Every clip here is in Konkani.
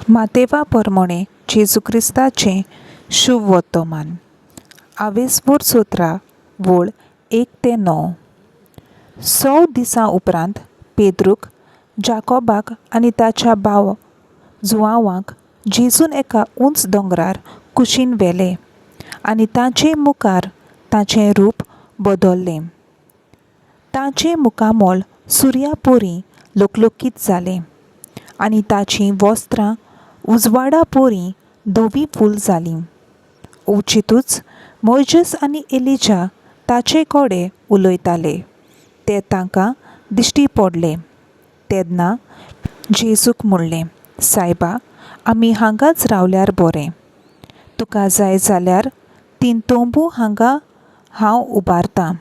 मातेवा परमणे जेजू क्रिस्ताचें शुभ वर्तमान. आवेसपूर सोत्रा वोळ 1 ते 9. 6 दिसां उपरांत पेद्रूक, जाकोबाक आनी ताच्या भाव जुआंवाक जेजून एका उंच दोंगरार कुशीन व्हेले आनी तांचे मुखार ताचें रूप बदल्लें. ताचें मुखामोल सुर्या पोरी लुकलुकीत जालें आनी ताचीं वस्त्रां उजवाडा पोरी धवी फूल जालीं. ओचितूच मोइजेस आनी एलिजा ताचे कडेन उलयताले ते तांकां दिश्टी पडले. तेन्ना जेजूक म्हणलें, सायबा, आमी हांगाच रावल्यार बरें. तुका जाय जाल्यार 3 तोंबू हांगा हांव उबारतां,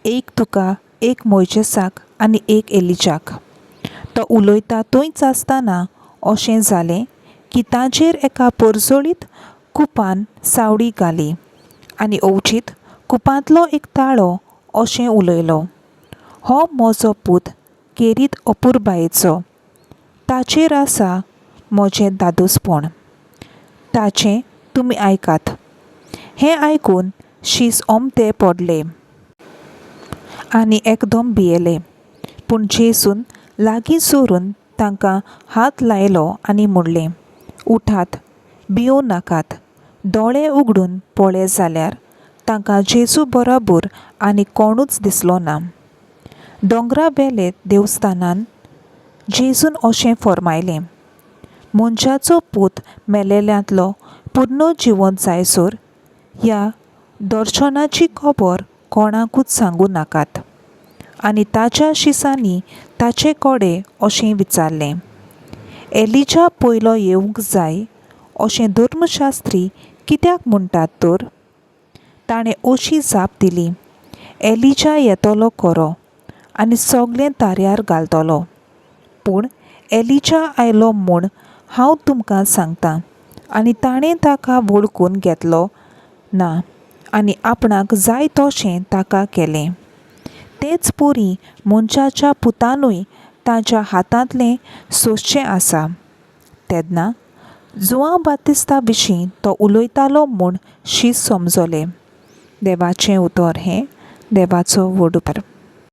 एक तुका, एक मोइजेसाक आनी एक एलिजाक. तो उलयता थंयच आसतना अशें जालें की तांचेर एका पर्जळीत कुपान सावळी घाली आनी ओचीत कुपांतलो एक ताळो अशें उलयलो, हो म्हजो पूत केरीत अपुरबायेचो, ताचेर आसा म्हजें दादोसपण, ताचें तुमी आयकात. हें आयकून शीस ओमते पडले आनी एकदम भियेले. पूण जेजून लागीं सरून तांकां हात लायलो आनी म्हणलें, उठात, भिवूं नाकात. दोळे उगडून पळय जाल्यार तांकां जेजू बरोबर आनी कोणूच दिसलो ना. दोंगरा वेले देवस्थानांत जेजून अशें फर्मायलें, मनशाचो पूत मेलेल्यांतलो पुनर्जिवंत जायसर ह्या दर्शनाची खबर कोणाकूच सांगूं नाकात. आनी ताच्या शिसांनी ताचे कडेन अशें विचारलें, एलिजा पयलो येवंक जाय अशें धर्मशास्त्री कित्याक म्हणटात तर? ताणें अशी जाप दिली, एलिजा येतलो खरो आनी सगळें तार्यार घालतलो. पूण एलिजा आयलो म्हूण हांव तुमकां सांगतां आनी ताणें ताका वळखून घेतलो ना आनी आपणाक जाय तशें ताका केलें. तेच परी मनशाच्या पुतानूय ताच्या हातांतलें सोंसचें आसा. तेन्ना जुआंव बातिस्ता विशीं तो उलयतालो म्हूण शीस समजलें. देवाचें उतर हें देवाचो व्हडूपर.